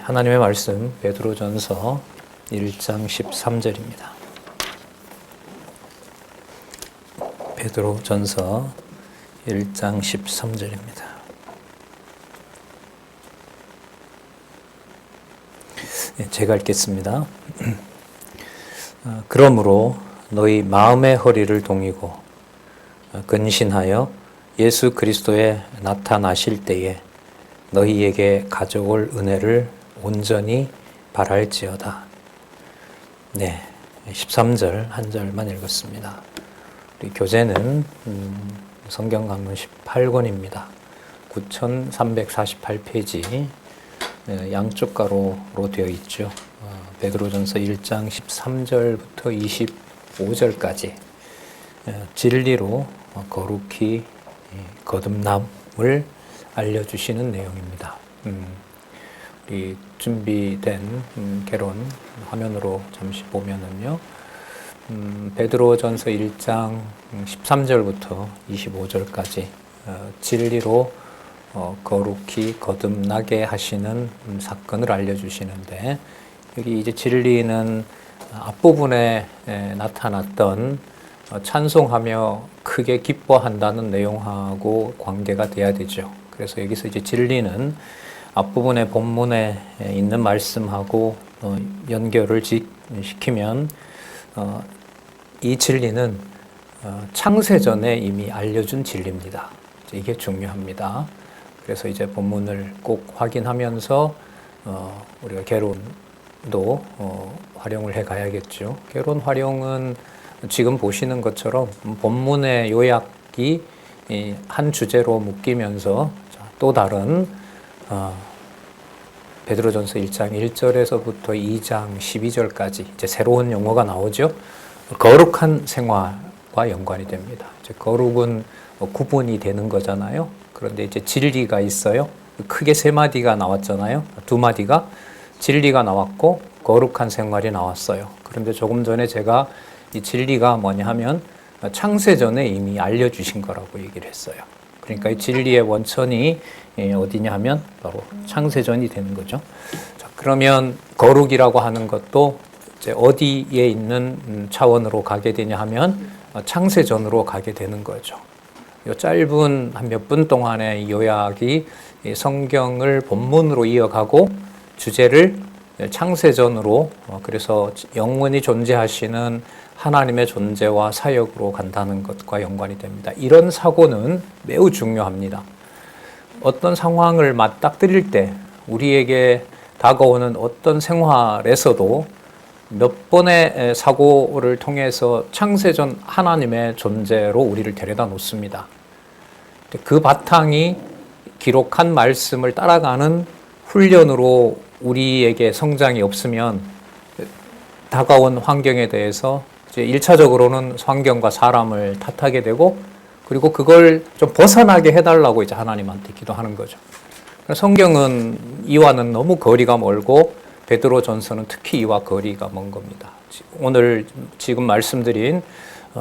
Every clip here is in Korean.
하나님의 말씀 베드로전서 1장 13절입니다. 베드로전서 1장 13절입니다. 제가 읽겠습니다. 그러므로 너희 마음의 허리를 동이고 근신하여 예수 그리스도에 나타나실 때에 너희에게 가져올 은혜를 온전히 바랄지어다. 네, 13절 한 절만 읽었습니다. 우리 교재는 성경 강론 18권입니다. 9348페이지 양쪽 가로로 되어 있죠. 베드로전서 1장 13절부터 25절까지 진리로 거룩히 거듭남을 알려주시는 내용입니다. 우리 준비된 개론 화면으로 잠시 보면은요, 베드로전서 1장 13절부터 25절까지 진리로 거룩히 거듭나게 하시는 사건을 알려주시는데, 여기 이제 진리는 앞부분에 나타났던 찬송하며 크게 기뻐한다는 내용하고 관계가 돼야 되죠. 그래서 여기서 이제 진리는 앞부분의 본문에 있는 말씀하고 연결을 시키면 이 진리는 창세전에 이미 알려준 진리입니다. 이게 중요합니다. 그래서 이제 본문을 꼭 확인하면서 우리가 개론도 활용을 해 가야겠죠. 개론 활용은 지금 보시는 것처럼 본문의 요약이 한 주제로 묶이면서 또 다른 베드로전서 1장 1절에서부터 2장 12절까지 이제 새로운 용어가 나오죠. 거룩한 생활과 연관이 됩니다. 이제 거룩은 구분이 되는 거잖아요. 그런데 이제 진리가 있어요. 크게 세 마디가 나왔잖아요. 두 마디가 진리가 나왔고 거룩한 생활이 나왔어요. 그런데 조금 전에 제가 이 진리가 뭐냐 하면 창세전에 이미 알려주신 거라고 얘기를 했어요. 그러니까 이 진리의 원천이 어디냐 하면 바로 창세전이 되는 거죠. 자, 그러면 거룩이라고 하는 것도 이제 어디에 있는 차원으로 가게 되냐 하면 창세전으로 가게 되는 거죠. 이 짧은 한 몇 분 동안의 요약이 성경을 본문으로 이어가고 주제를 창세전으로, 그래서 영원히 존재하시는 하나님의 존재와 사역으로 간다는 것과 연관이 됩니다. 이런 사고는 매우 중요합니다. 어떤 상황을 맞닥뜨릴 때 우리에게 다가오는 어떤 생활에서도 몇 번의 사고를 통해서 창세전 하나님의 존재로 우리를 데려다 놓습니다. 그 바탕이 기록한 말씀을 따라가는 훈련으로 우리에게 성장이 없으면 다가온 환경에 대해서 이제 1차적으로는 환경과 사람을 탓하게 되고, 그리고 그걸 좀 벗어나게 해달라고 이제 하나님한테 기도하는 거죠. 성경은 이와는 너무 거리가 멀고 베드로전서는 특히 이와 거리가 먼 겁니다. 오늘 지금 말씀드린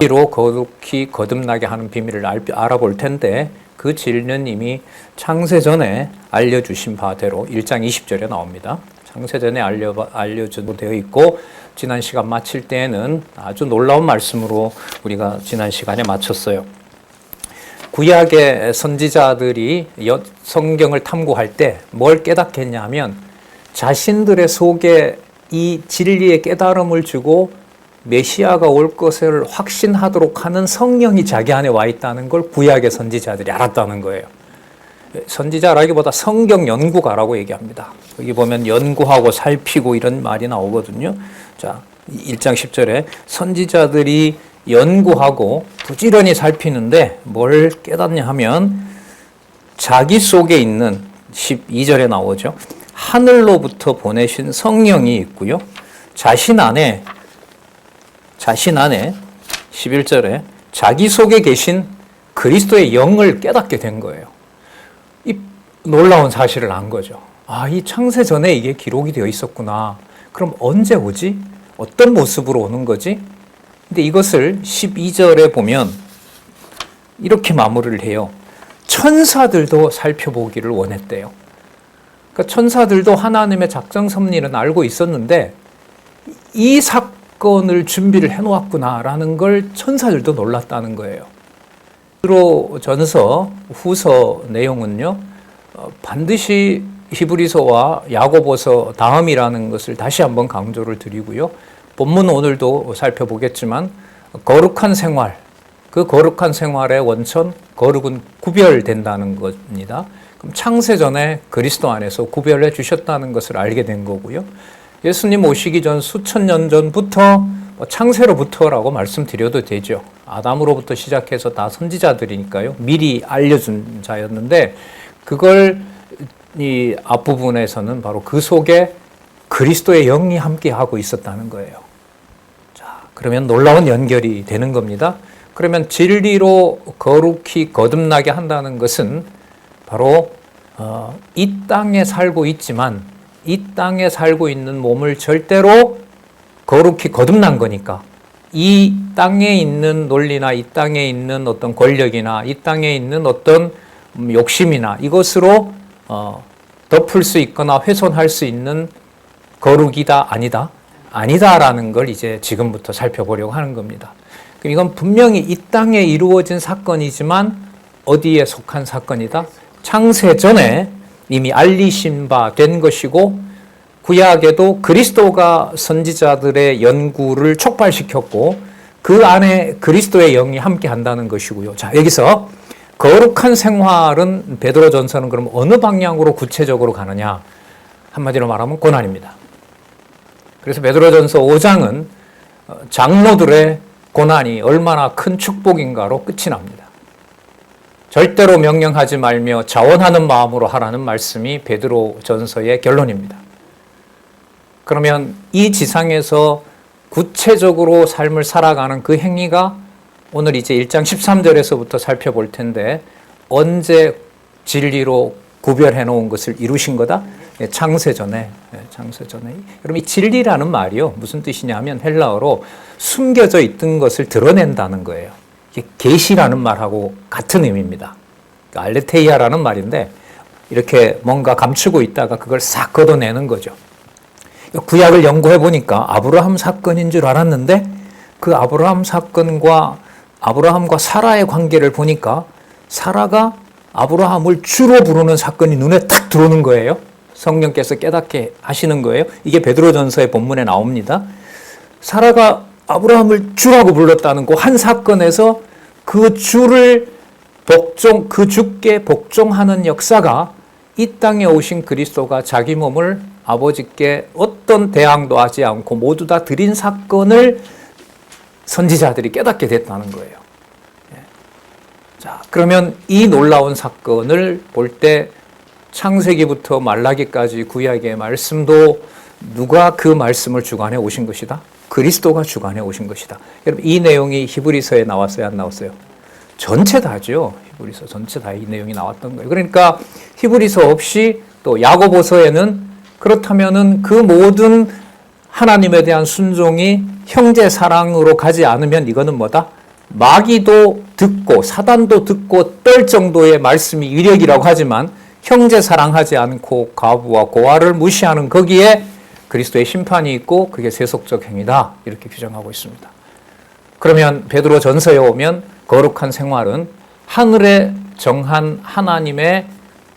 로 거룩히 거듭나게 하는 비밀을 알아볼 텐데, 그 진리는 이미 창세전에 알려주신 바대로 1장 20절에 나옵니다. 창세전에 알려주도 되어 있고, 지난 시간 마칠 때에는 아주 놀라운 말씀으로 우리가 지난 시간에 마쳤어요. 구약의 선지자들이 성경을 탐구할 때 뭘 깨닫겠냐 하면, 자신들의 속에 이 진리의 깨달음을 주고 메시아가 올 것을 확신하도록 하는 성령이 자기 안에 와 있다는 걸 구약의 선지자들이 알았다는 거예요. 선지자라기보다 성경 연구가라고 얘기합니다. 여기 보면 연구하고 살피고 이런 말이 나오거든요. 자, 1장 10절에 선지자들이 연구하고 부지런히 살피는데 뭘 깨닫냐 하면, 자기 속에 있는 12절에 나오죠. 하늘로부터 보내신 성령이 있고요. 자신 안에 11절에 자기 속에 계신 그리스도의 영을 깨닫게 된 거예요. 이 놀라운 사실을 안 거죠. 아, 이 창세 전에 이게 기록이 되어 있었구나. 그럼 언제 오지? 어떤 모습으로 오는 거지? 근데 이것을 12절에 보면 이렇게 마무리를 해요. 천사들도 살펴보기를 원했대요. 그러니까 천사들도 하나님의 작정 섭리는 알고 있었는데 이 사건을 준비를 해놓았구나라는 걸 천사들도 놀랐다는 거예요. 베드로 전서 후서 내용은요, 반드시 히브리서와 야고보서 다음이라는 것을 다시 한번 강조를 드리고요. 본문 오늘도 살펴보겠지만 거룩한 생활, 그 거룩한 생활의 원천, 거룩은 구별된다는 겁니다. 그럼 창세전에 그리스도 안에서 구별해 주셨다는 것을 알게 된 거고요. 예수님 오시기 전 수천 년 전부터 창세로부터라고 말씀드려도 되죠. 아담으로부터 시작해서 다 선지자들이니까요. 미리 알려준 자였는데 그걸 이 앞부분에서는 바로 그 속에 그리스도의 영이 함께하고 있었다는 거예요. 자, 그러면 놀라운 연결이 되는 겁니다. 그러면 진리로 거룩히 거듭나게 한다는 것은 바로 이 땅에 살고 있지만 이 땅에 살고 있는 몸을 절대로 거룩히 거듭난 거니까 이 땅에 있는 논리나 이 땅에 있는 어떤 권력이나 이 땅에 있는 어떤 욕심이나 이것으로 덮을 수 있거나 훼손할 수 있는 거룩이다 아니다? 아니다라는 걸 이제 지금부터 살펴보려고 하는 겁니다. 이건 분명히 이 땅에 이루어진 사건이지만 어디에 속한 사건이다? 창세 전에 이미 알리신 바 된 것이고 구약에도 그리스도가 선지자들의 연구를 촉발시켰고 그 안에 그리스도의 영이 함께 한다는 것이고요. 자, 여기서 거룩한 생활은 베드로전서는 그럼 어느 방향으로 구체적으로 가느냐? 한마디로 말하면 고난입니다. 그래서 베드로전서 5장은 장로들의 고난이 얼마나 큰 축복인가로 끝이 납니다. 절대로 명령하지 말며 자원하는 마음으로 하라는 말씀이 베드로전서의 결론입니다. 그러면 이 지상에서 구체적으로 삶을 살아가는 그 행위가 오늘 이제 1장 13절에서부터 살펴볼 텐데 언제 진리로 구별해 놓은 것을 이루신 거다? 창세전에. 여러분 이 진리라는 말이요. 무슨 뜻이냐 하면 헬라어로 숨겨져 있던 것을 드러낸다는 거예요. 이게 계시라는 말하고 같은 의미입니다. 알레테이아라는 말인데 이렇게 뭔가 감추고 있다가 그걸 싹 걷어내는 거죠. 구약을 연구해 보니까 아브라함 사건인 줄 알았는데 그 아브라함과 사라의 관계를 보니까 사라가 아브라함을 주로 부르는 사건이 눈에 딱 들어오는 거예요. 성령께서 깨닫게 하시는 거예요. 이게 베드로전서의 본문에 나옵니다. 사라가 아브라함을 주라고 불렀다는 그 한 사건에서 그 주를 그 주께 복종하는 역사가 이 땅에 오신 그리스도가 자기 몸을 아버지께 어떤 대항도 하지 않고 모두 다 드린 사건을 선지자들이 깨닫게 됐다는 거예요. 자, 그러면 이 놀라운 사건을 볼 때 창세기부터 말라기까지 구약의 말씀도 누가 그 말씀을 주관해 오신 것이다? 그리스도가 주관해 오신 것이다. 여러분 이 내용이 히브리서에 나왔어요? 안 나왔어요? 전체 다죠. 히브리서 전체 다 이 내용이 나왔던 거예요. 그러니까 히브리서 없이 또 야고보서에는 그렇다면은 그 모든 하나님에 대한 순종이 형제 사랑으로 가지 않으면 이거는 뭐다? 마귀도 듣고 사단도 듣고 떨 정도의 말씀이 위력이라고 하지만 형제 사랑하지 않고 과부와 고아를 무시하는 거기에 그리스도의 심판이 있고 그게 세속적 행위다 이렇게 규정하고 있습니다. 그러면 베드로 전서에 오면 거룩한 생활은 하늘에 정한 하나님의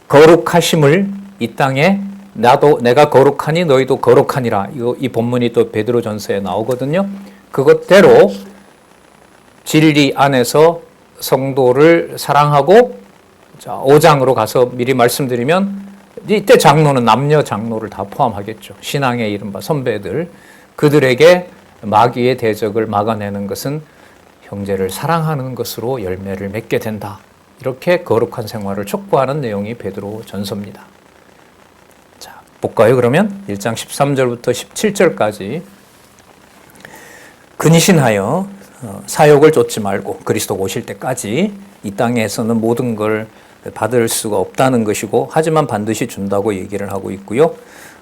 거룩하심을 이 땅에 내가 거룩하니 너희도 거룩하니라 이 본문이 또 베드로 전서에 나오거든요. 그것대로 진리 안에서 성도를 사랑하고 자, 5장으로 가서 미리 말씀드리면 이때 장로는 남녀 장로를 다 포함하겠죠. 신앙의 이른바 선배들 그들에게 마귀의 대적을 막아내는 것은 형제를 사랑하는 것으로 열매를 맺게 된다. 이렇게 거룩한 생활을 촉구하는 내용이 베드로 전서입니다. 자, 볼까요? 그러면 1장 13절부터 17절까지 근신하여 사욕을 쫓지 말고 그리스도가 오실 때까지 이 땅에서는 모든 걸 받을 수가 없다는 것이고 하지만 반드시 준다고 얘기를 하고 있고요.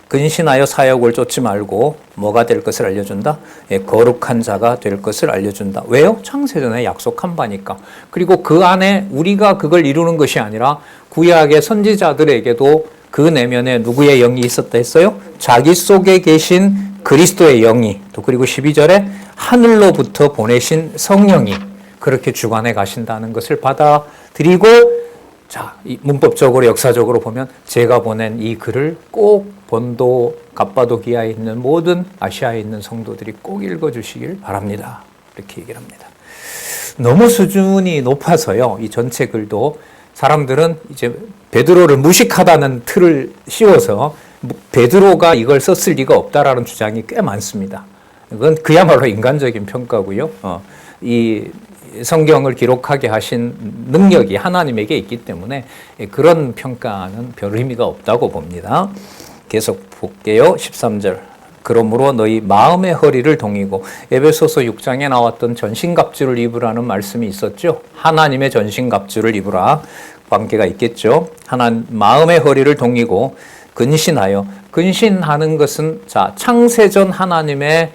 근신하여 사욕을 쫓지 말고 뭐가 될 것을 알려준다? 거룩한 자가 될 것을 알려준다. 왜요? 창세전에 약속한 바니까. 그리고 그 안에 우리가 그걸 이루는 것이 아니라 구약의 선지자들에게도 그 내면에 누구의 영이 있었다 했어요? 자기 속에 계신 그리스도의 영이, 또 그리고 12절에 하늘로부터 보내신 성령이 그렇게 주관해 가신다는 것을 받아들이고, 자, 이 문법적으로 역사적으로 보면 제가 보낸 이 글을 꼭 본도 갑바도기아에 있는 모든 아시아에 있는 성도들이 꼭 읽어주시길 바랍니다. 이렇게 얘기를 합니다. 너무 수준이 높아서요. 이 전체 글도 사람들은 이제 베드로를 무식하다는 틀을 씌워서 베드로가 이걸 썼을 리가 없다라는 주장이 꽤 많습니다. 이건 그야말로 인간적인 평가고요. 이 성경을 기록하게 하신 능력이 하나님에게 있기 때문에 그런 평가는 별 의미가 없다고 봅니다. 계속 볼게요. 13절. 그러므로 너희 마음의 허리를 동이고, 에베소서 6장에 나왔던 전신갑주를 입으라는 말씀이 있었죠. 하나님의 전신갑주를 입으라. 관계가 있겠죠. 마음의 허리를 동이고 근신하여, 근신하는 것은 자, 창세전 하나님의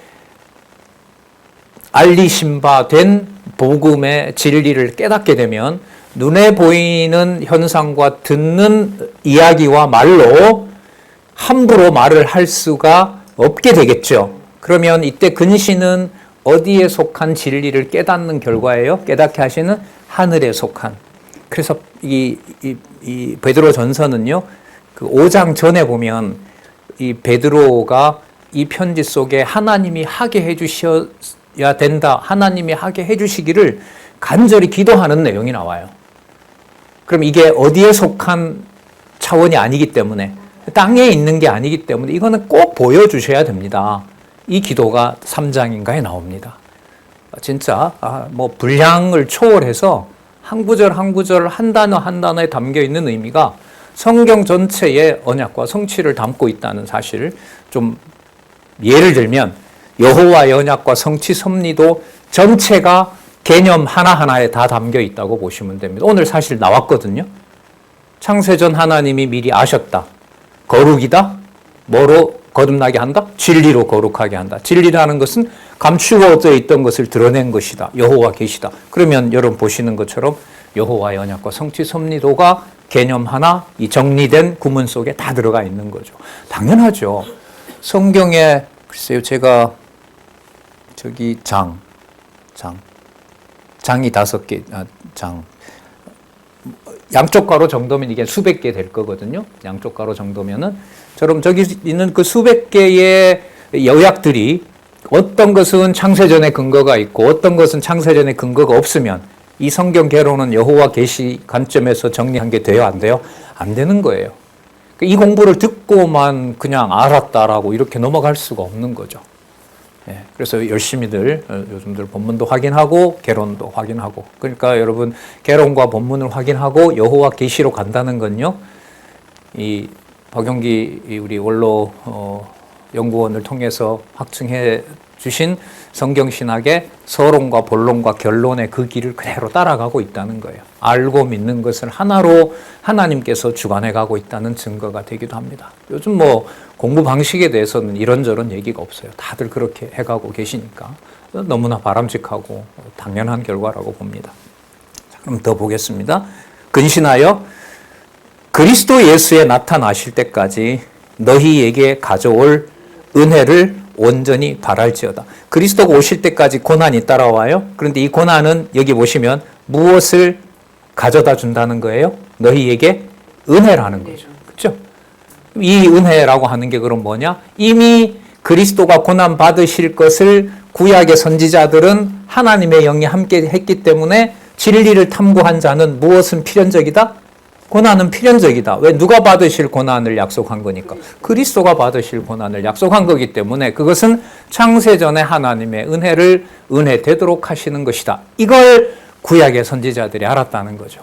알리신 바 된 복음의 진리를 깨닫게 되면 눈에 보이는 현상과 듣는 이야기와 말로 함부로 말을 할 수가 없게 되겠죠. 그러면 이때 근신은 어디에 속한 진리를 깨닫는 결과예요? 깨닫게 하시는 하늘에 속한. 그래서 이 베드로 전서는요, 그 5장 전에 보면 이 베드로가 이 편지 속에 하나님이 하게 해주셔야 된다, 하나님이 하게 해주시기를 간절히 기도하는 내용이 나와요. 그럼 이게 어디에 속한 차원이 아니기 때문에, 땅에 있는 게 아니기 때문에 이거는 꼭 보여주셔야 됩니다. 이 기도가 3장인가에 나옵니다. 진짜 뭐 분량을 초월해서 한 구절 한 구절, 한 단어 한 단어에 담겨 있는 의미가 성경 전체의 언약과 성취를 담고 있다는 사실을 좀 예를 들면, 여호와의 언약과 성취 섭리도 전체가 개념 하나하나에 다 담겨 있다고 보시면 됩니다. 오늘 사실 나왔거든요. 창세전 하나님이 미리 아셨다. 거룩이다. 뭐로 거듭나게 한다? 진리로 거룩하게 한다. 진리라는 것은 감추어져 있던 것을 드러낸 것이다. 여호와 계시다. 그러면 여러분 보시는 것처럼 여호와의 언약과 성취 섭리도가 개념 하나, 이 정리된 구문 속에 다 들어가 있는 거죠. 당연하죠. 성경에 글쎄요, 제가 저기 장이 5개, 양쪽 가로 정도면 이게 수백 개 될 거거든요. 양쪽 가로 정도면은. 저럼 저기 있는 그 수백 개의 여약들이 어떤 것은 창세전에 근거가 있고 어떤 것은 창세전에 근거가 없으면 이 성경 개론은 여호와 계시 관점에서 정리한 게 돼요? 안 돼요? 안 되는 거예요. 이 공부를 듣고만 그냥 알았다라고 이렇게 넘어갈 수가 없는 거죠. 예, 그래서 열심히들 요즘들 본문도 확인하고 개론도 확인하고, 그러니까 여러분 개론과 본문을 확인하고 여호와 계시로 간다는 건요, 이 박용기 우리 원로 연구원을 통해서 확증해 주신 성경신학의 서론과 본론과 결론의 그 길을 그대로 따라가고 있다는 거예요. 알고 믿는 것을 하나로 하나님께서 주관해 가고 있다는 증거가 되기도 합니다. 요즘 뭐 공부 방식에 대해서는 이런저런 얘기가 없어요. 다들 그렇게 해가고 계시니까 너무나 바람직하고 당연한 결과라고 봅니다. 자, 그럼 더 보겠습니다. 근신하여 그리스도 예수에 나타나실 때까지 너희에게 가져올 은혜를 온전히 바랄지어다. 그리스도가 오실 때까지 고난이 따라와요. 그런데 이 고난은 여기 보시면 무엇을 가져다 준다는 거예요? 너희에게 은혜라는 거죠. 그렇죠? 이 은혜라고 하는 게 그럼 뭐냐? 이미 그리스도가 고난 받으실 것을 구약의 선지자들은 하나님의 영이 함께 했기 때문에 진리를 탐구한 자는 무엇은 필연적이다? 고난은 필연적이다. 왜? 누가 받으실 고난을 약속한 거니까. 그리스도가 받으실 고난을 약속한 거기 때문에 그것은 창세전에 하나님의 은혜를 은혜 되도록 하시는 것이다. 이걸 구약의 선지자들이 알았다는 거죠.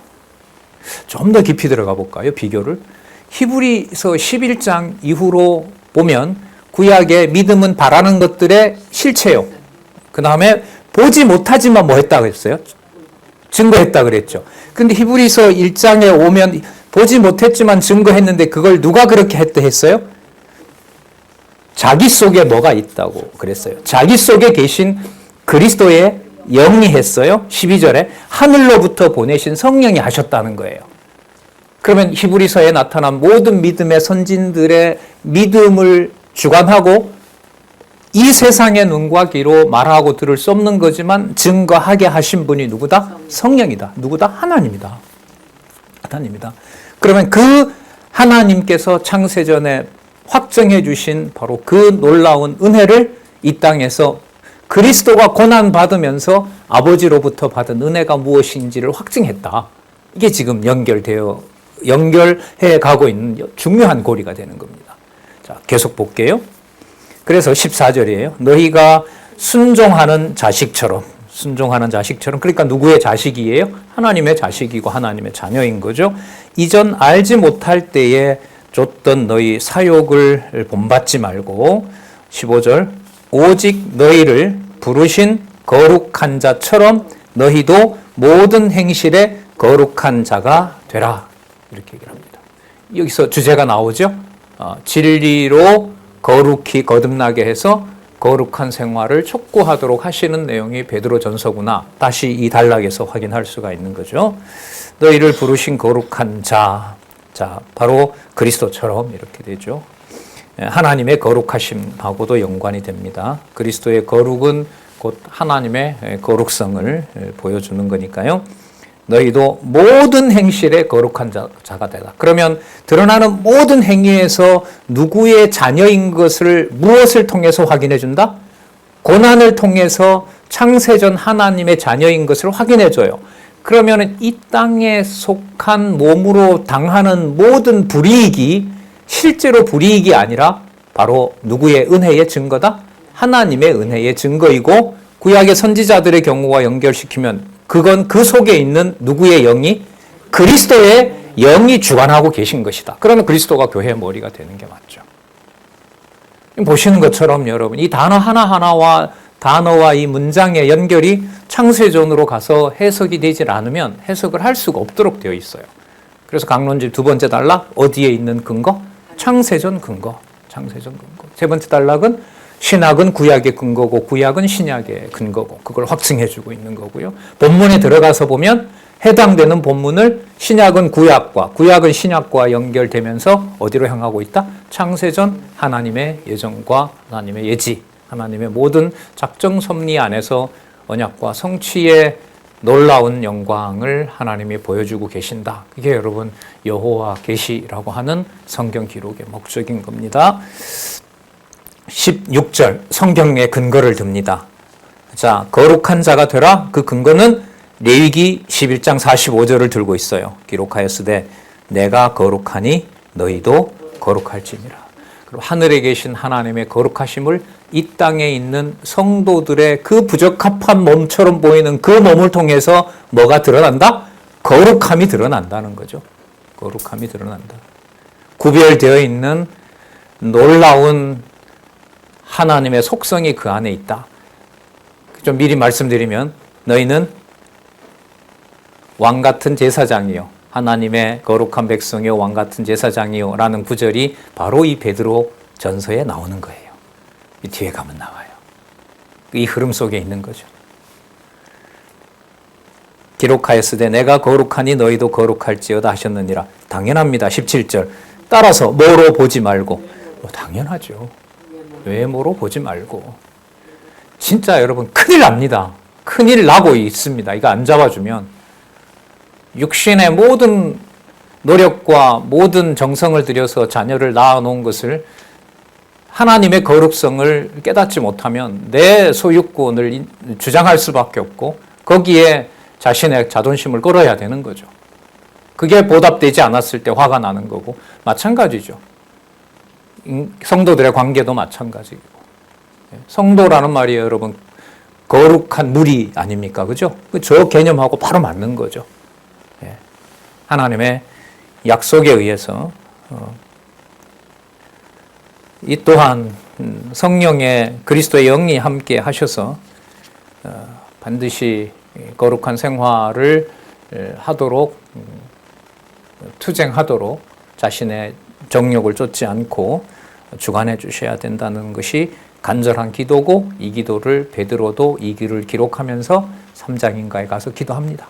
좀 더 깊이 들어가 볼까요? 비교를. 히브리서 11장 이후로 보면 구약의 믿음은 바라는 것들의 실체요. 그 다음에 보지 못하지만 뭐 했다고 했어요? 증거했다 그랬죠. 근데 히브리서 1장에 오면 보지 못했지만 증거했는데 그걸 누가 그렇게 했어요? 자기 속에 뭐가 있다고 그랬어요. 자기 속에 계신 그리스도의 영이 했어요. 12절에 하늘로부터 보내신 성령이 하셨다는 거예요. 그러면 히브리서에 나타난 모든 믿음의 선진들의 믿음을 주관하고 이 세상의 눈과 귀로 말하고 들을 수 없는 거지만 증거하게 하신 분이 누구다? 성령이다. 누구다? 하나님이다. 하나님이다. 그러면 그 하나님께서 창세전에 확정해 주신 바로 그 놀라운 은혜를 이 땅에서 그리스도가 고난받으면서 아버지로부터 받은 은혜가 무엇인지를 확증했다. 이게 지금 연결해 가고 있는 중요한 고리가 되는 겁니다. 자, 계속 볼게요. 그래서 14절이에요. 너희가 순종하는 자식처럼, 그러니까 누구의 자식이에요? 하나님의 자식이고 하나님의 자녀인 거죠. 이전 알지 못할 때에 줬던 너희 사욕을 본받지 말고 15절 오직 너희를 부르신 거룩한 자처럼 너희도 모든 행실에 거룩한 자가 되라. 이렇게 얘기를 합니다. 여기서 주제가 나오죠. 진리로 거룩히 거듭나게 해서 거룩한 생활을 촉구하도록 하시는 내용이 베드로전서구나. 다시 이 단락에서 확인할 수가 있는 거죠. 너희를 부르신 거룩한 자, 바로 그리스도처럼 이렇게 되죠. 하나님의 거룩하심하고도 연관이 됩니다. 그리스도의 거룩은 곧 하나님의 거룩성을 보여주는 거니까요. 너희도 모든 행실에 거룩한 자가 되라. 그러면 드러나는 모든 행위에서 누구의 자녀인 것을 무엇을 통해서 확인해 준다? 고난을 통해서 창세전 하나님의 자녀인 것을 확인해 줘요. 그러면 이 땅에 속한 몸으로 당하는 모든 불이익이 실제로 불이익이 아니라 바로 누구의 은혜의 증거다? 하나님의 은혜의 증거이고 구약의 선지자들의 경우와 연결시키면 그건 그 속에 있는 누구의 영이? 그리스도의 영이 주관하고 계신 것이다. 그러면 그리스도가 교회의 머리가 되는 게 맞죠. 보시는 것처럼 여러분 이 단어 하나하나와 단어와 이 문장의 연결이 창세전으로 가서 해석이 되질 않으면 해석을 할 수가 없도록 되어 있어요. 그래서 강론집 두 번째 단락 어디에 있는 근거? 창세전 근거. 세 번째 단락은 신학은 구약의 근거고 구약은 신약의 근거고 그걸 확증해주고 있는 거고요. 본문에 들어가서 보면 해당되는 본문을 신약은 구약과 구약은 신약과 연결되면서 어디로 향하고 있다? 창세전 하나님의 예정과 하나님의 예지, 하나님의 모든 작정 섭리 안에서 언약과 성취의 놀라운 영광을 하나님이 보여주고 계신다. 이게 여러분 여호와 계시라고 하는 성경 기록의 목적인 겁니다. 16절 성경의 근거를 듭니다. 자, 거룩한 자가 되라. 그 근거는 레위기 11장 45절을 들고 있어요. 기록하였으되 내가 거룩하니 너희도 거룩할지니라. 그리고 하늘에 계신 하나님의 거룩하심을 이 땅에 있는 성도들의 그 부적합한 몸처럼 보이는 그 몸을 통해서 뭐가 드러난다? 거룩함이 드러난다는 거죠. 거룩함이 드러난다. 구별되어 있는 놀라운 하나님의 속성이 그 안에 있다. 좀 미리 말씀드리면 너희는 왕같은 제사장이요 하나님의 거룩한 백성이요 왕같은 제사장이요 라는 구절이 바로 이 베드로 전서에 나오는 거예요. 이 뒤에 가면 나와요. 이 흐름 속에 있는 거죠. 기록하였으되 내가 거룩하니 너희도 거룩할지어다 하셨느니라. 당연합니다. 17절 따라서 뭐로 보지 말고 당연하죠. 외모로 보지 말고. 진짜 여러분 큰일 납니다. 큰일 나고 있습니다. 이거 안 잡아주면 육신의 모든 노력과 모든 정성을 들여서 자녀를 낳아놓은 것을 하나님의 거룩성을 깨닫지 못하면 내 소유권을 주장할 수밖에 없고 거기에 자신의 자존심을 걸어야 되는 거죠. 그게 보답되지 않았을 때 화가 나는 거고 마찬가지죠. 성도들의 관계도 마찬가지고. 성도라는 말이 여러분 거룩한 무리 아닙니까? 그죠? 저 개념하고 바로 맞는 거죠. 하나님의 약속에 의해서 이 또한 성령의 그리스도의 영이 함께 하셔서 반드시 거룩한 생활을 하도록 투쟁하도록 자신의 정욕을 쫓지 않고 주관해 주셔야 된다는 것이 간절한 기도고 이 기도를 베드로도 이 길을 기록하면서 3장인가에 가서 기도합니다.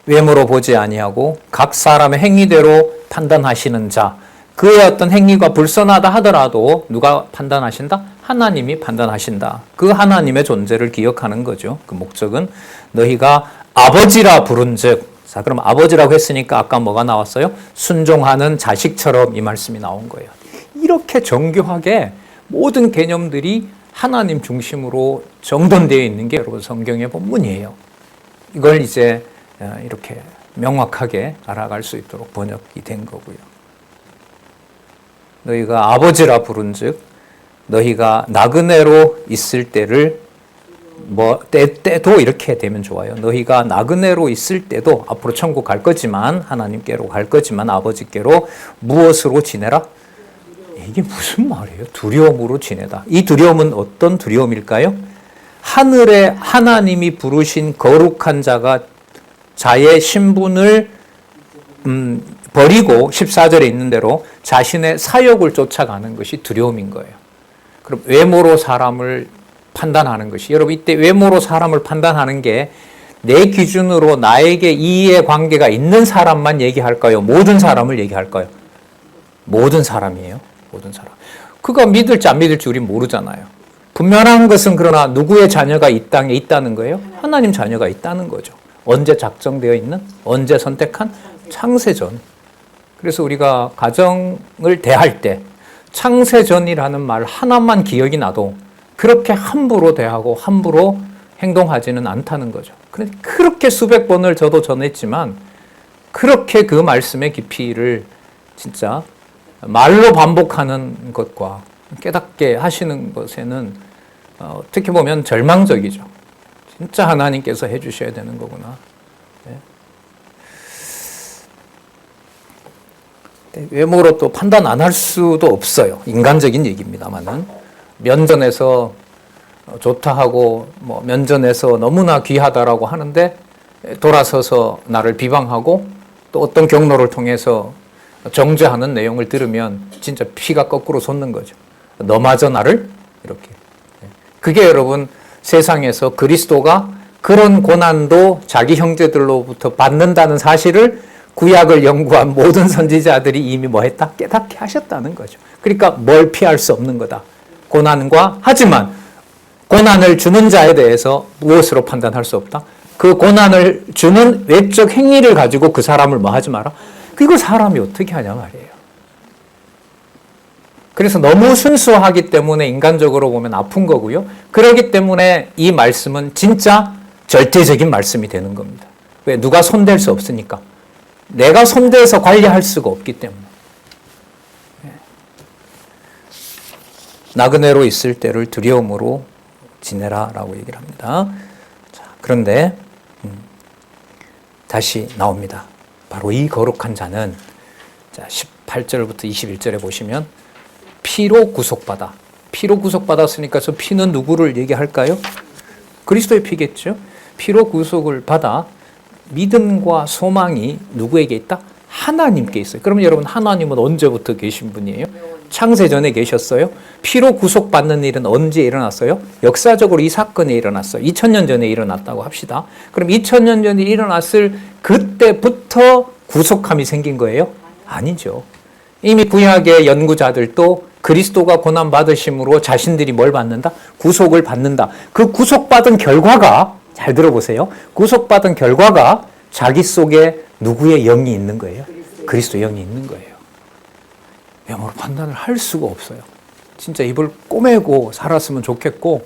외모로 보지 아니하고 각 사람의 행위대로 판단하시는 자. 그의 어떤 행위가 불선하다 하더라도 누가 판단하신다? 하나님이 판단하신다. 그 하나님의 존재를 기억하는 거죠. 그 목적은 너희가 아버지라 부른즉. 자, 그럼 아버지라고 했으니까 아까 뭐가 나왔어요? 순종하는 자식처럼 이 말씀이 나온 거예요. 이렇게 정교하게 모든 개념들이 하나님 중심으로 정돈되어 있는 게 여러분 성경의 본문이에요. 이걸 이제 이렇게 명확하게 알아갈 수 있도록 번역이 된 거고요. 너희가 아버지라 부른즉 너희가 나그네로 있을 때를 때도 이렇게 되면 좋아요. 너희가 나그네로 있을 때도 앞으로 천국 갈 거지만 하나님께로 갈 거지만 아버지께로 무엇으로 지내라? 이게 무슨 말이에요? 두려움으로 지내다. 이 두려움은 어떤 두려움일까요? 하늘에 하나님이 부르신 거룩한 자가 자의 신분을 버리고 14절에 있는 대로 자신의 사욕을 쫓아가는 것이 두려움인 거예요. 그럼 외모로 사람을 판단하는 것이, 여러분 이때 외모로 사람을 판단하는 게 내 기준으로 나에게 이해 관계가 있는 사람만 얘기할까요? 모든 사람을 얘기할까요? 모든 사람이에요. 모든 사람. 그가 믿을지 안 믿을지 우린 모르잖아요. 분명한 것은 그러나 누구의 자녀가 이 땅에 있다는 거예요? 하나님 자녀가 있다는 거죠. 언제 작정되어 있는? 언제 선택한? 창세전. 그래서 우리가 가정을 대할 때 창세전이라는 말 하나만 기억이 나도 그렇게 함부로 대하고 함부로 행동하지는 않다는 거죠. 그렇게 수백 번을 저도 전했지만 그렇게 그 말씀의 깊이를 진짜 말로 반복하는 것과 깨닫게 하시는 것에는 어떻게 보면 절망적이죠. 진짜 하나님께서 해주셔야 되는 거구나. 네. 외모로 또 판단 안 할 수도 없어요. 인간적인 얘기입니다만은 면전에서 좋다 하고 면전에서 너무나 귀하다라고 하는데 돌아서서 나를 비방하고 또 어떤 경로를 통해서 정죄하는 내용을 들으면 진짜 피가 거꾸로 솟는 거죠. 너마저 나를 이렇게. 그게 여러분 세상에서 그리스도가 그런 고난도 자기 형제들로부터 받는다는 사실을 구약을 연구한 모든 선지자들이 이미 뭐 했다? 깨닫게 하셨다는 거죠. 그러니까 뭘 피할 수 없는 거다. 고난과 하지만 고난을 주는 자에 대해서 무엇으로 판단할 수 없다? 그 고난을 주는 외적 행위를 가지고 그 사람을 뭐 하지 마라? 그걸 사람이 어떻게 하냐 말이에요. 그래서 너무 순수하기 때문에 인간적으로 보면 아픈 거고요. 그렇기 때문에 이 말씀은 진짜 절대적인 말씀이 되는 겁니다. 왜? 누가 손댈 수 없으니까. 내가 손대서 관리할 수가 없기 때문에. 나그네로 있을 때를 두려움으로 지내라 라고 얘기를 합니다. 자, 그런데 다시 나옵니다. 바로 이 거룩한 자는 18절부터 21절에 보시면 피로 구속받아. 피로 구속받았으니까 저 피는 누구를 얘기할까요? 그리스도의 피겠죠. 피로 구속을 받아 믿음과 소망이 누구에게 있다? 하나님께 있어요. 그럼 여러분 하나님은 언제부터 계신 분이에요? 창세전에 계셨어요. 피로 구속받는 일은 언제 일어났어요? 역사적으로 이 사건이 일어났어요. 2000년 전에 일어났다고 합시다. 그럼 2000년 전에 일어났을 그때부터 구속함이 생긴 거예요? 아니죠. 이미 구약의 연구자들도 그리스도가 고난받으심으로 자신들이 뭘 받는다? 구속을 받는다. 그 구속받은 결과가, 잘 들어보세요. 구속받은 결과가 자기 속에 누구의 영이 있는 거예요? 그리스도 영이 있는 거예요. 외모로 판단을 할 수가 없어요. 진짜 입을 꼬매고 살았으면 좋겠고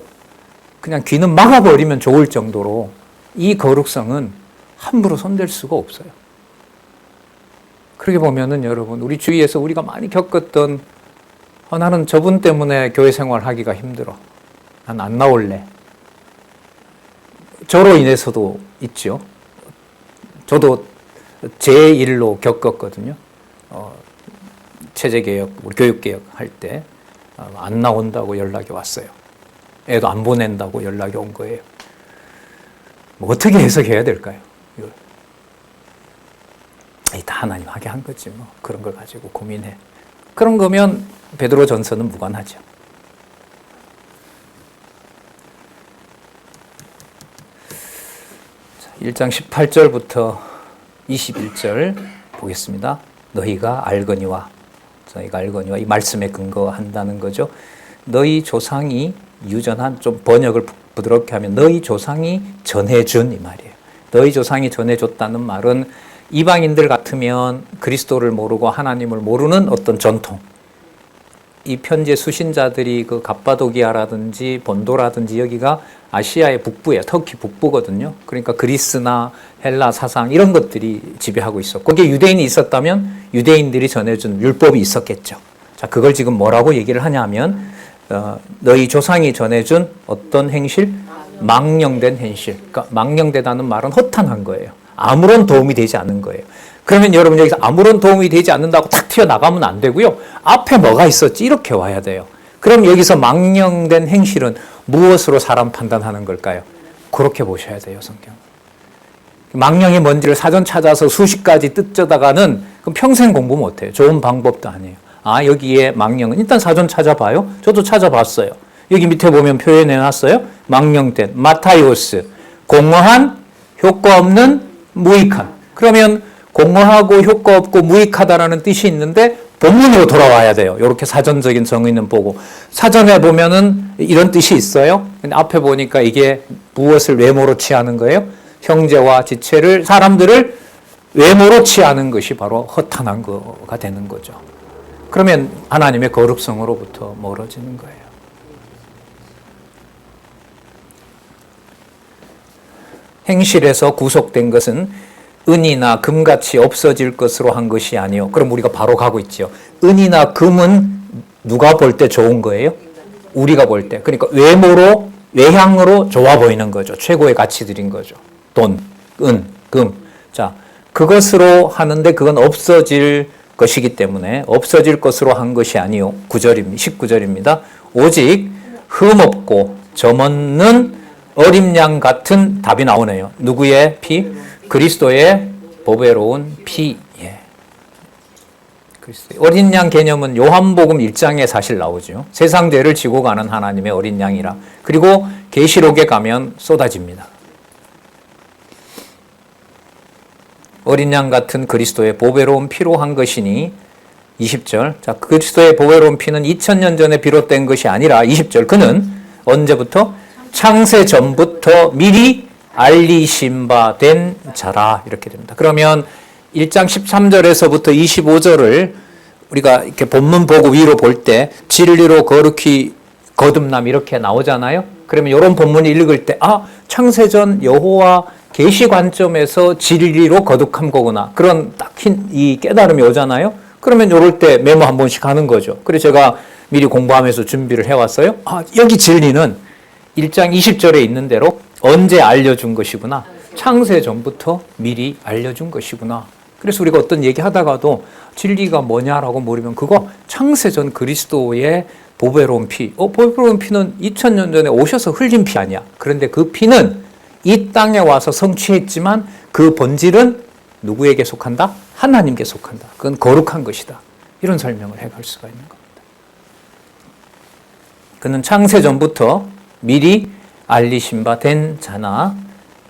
그냥 귀는 막아버리면 좋을 정도로 이 거룩성은 함부로 손댈 수가 없어요. 그렇게 보면은 여러분 우리 주위에서 우리가 많이 겪었던 나는 저분 때문에 교회 생활하기가 힘들어. 난 안 나올래. 저로 인해서도 있죠. 저도 제 일로 겪었거든요. 체제개혁, 우리 교육개혁 할 때 안 나온다고 연락이 왔어요. 애도 안 보낸다고 연락이 온 거예요. 뭐 어떻게 해석해야 될까요? 이걸. 다 하나님 하게 한 거지 뭐. 그런 걸 가지고 고민해. 그런 거면 베드로 전서는 무관하죠. 자, 1장 18절부터 21절 보겠습니다. 너희가 알거니와 이 말씀에 근거한다는 거죠. 너희 조상이 유전한, 좀 번역을 부드럽게 하면 너희 조상이 전해준 이 말이에요. 너희 조상이 전해줬다는 말은 이방인들 같으면 그리스도를 모르고 하나님을 모르는 어떤 전통, 이 편지의 수신자들이 그 갑바도기아라든지 본도라든지 여기가 아시아의 북부예요. 터키 북부거든요. 그러니까 그리스나 헬라 사상 이런 것들이 지배하고 있었고, 거기에 유대인이 있었다면 유대인들이 전해준 율법이 있었겠죠. 자, 그걸 지금 뭐라고 얘기를 하냐면 너희 조상이 전해준 어떤 행실? 망령된 행실. 그러니까 망령되다는 말은 허탄한 거예요. 아무런 도움이 되지 않는 거예요. 그러면 여러분 여기서 아무런 도움이 되지 않는다고 탁 튀어나가면 안 되고요. 앞에 뭐가 있었지? 이렇게 와야 돼요. 그럼 여기서 망령된 행실은 무엇으로 사람 판단하는 걸까요? 그렇게 보셔야 돼요, 성경. 망령이 뭔지를 사전 찾아서 수십 가지 뜯져다가는 그럼 평생 공부 못해요. 좋은 방법도 아니에요. 아, 여기에 망령은 일단 사전 찾아봐요. 저도 찾아봤어요. 여기 밑에 보면 표현해놨어요. 망령된, 마타이오스, 공허한, 효과 없는, 무익한. 그러면 공허하고 효과 없고 무익하다라는 뜻이 있는데 본문으로 돌아와야 돼요. 이렇게 사전적인 정의는 보고. 사전에 보면은 이런 뜻이 있어요. 근데 앞에 보니까 이게 무엇을 외모로 취하는 거예요? 형제와 지체를, 사람들을 외모로 취하는 것이 바로 허탄한 거가 되는 거죠. 그러면 하나님의 거룩성으로부터 멀어지는 거예요. 행실에서 구속된 것은 은이나 금같이 없어질 것으로 한 것이 아니요. 그럼 우리가 바로 가고 있죠. 은이나 금은 누가 볼 때 좋은 거예요? 우리가 볼 때. 그러니까 외모로, 외향으로 좋아 보이는 거죠. 최고의 가치들인 거죠. 돈, 은, 금. 자, 그것으로 하는데 그건 없어질 것이기 때문에 없어질 것으로 한 것이 아니요. 9절입니다. 19절입니다. 오직 흠없고 점없는 어린 양 같은, 답이 나오네요. 누구의 피? 그리스도의 보배로운 피. 예. 어린 양 개념은 요한복음 1장에 사실 나오죠. 세상 죄를 지고 가는 하나님의 어린 양이라. 그리고 계시록에 가면 쏟아집니다. 어린 양 같은 그리스도의 보배로운 피로 한 것이니 20절. 자, 그리스도의 보배로운 피는 2000년 전에 비롯된 것이 아니라 20절. 그는 언제부터? 창세 전부터 미리 알리신 바 된 자라. 이렇게 됩니다. 그러면 1장 13절에서부터 25절을 우리가 이렇게 본문 보고 위로 볼 때 진리로 거룩히 거듭남 이렇게 나오잖아요. 그러면 이런 본문을 읽을 때 창세전 여호와 계시 관점에서 진리로 거룩한 거구나. 그런 딱 이 깨달음이 오잖아요. 그러면 이럴 때 메모 한 번씩 하는 거죠. 그래서 제가 미리 공부하면서 준비를 해왔어요. 여기 진리는 1장 20절에 있는 대로 언제 알려준 것이구나. 창세 전부터 미리 알려준 것이구나. 그래서 우리가 어떤 얘기 하다가도 진리가 뭐냐라고 물으면 그거 창세전 그리스도의 보배로운 피. 보배로운 피는 2000년 전에 오셔서 흘린 피 아니야. 그런데 그 피는 이 땅에 와서 성취했지만 그 본질은 누구에게 속한다? 하나님께 속한다. 그건 거룩한 것이다. 이런 설명을 해갈 수가 있는 겁니다. 그는 창세 전부터 미리 알리신 바 된 자나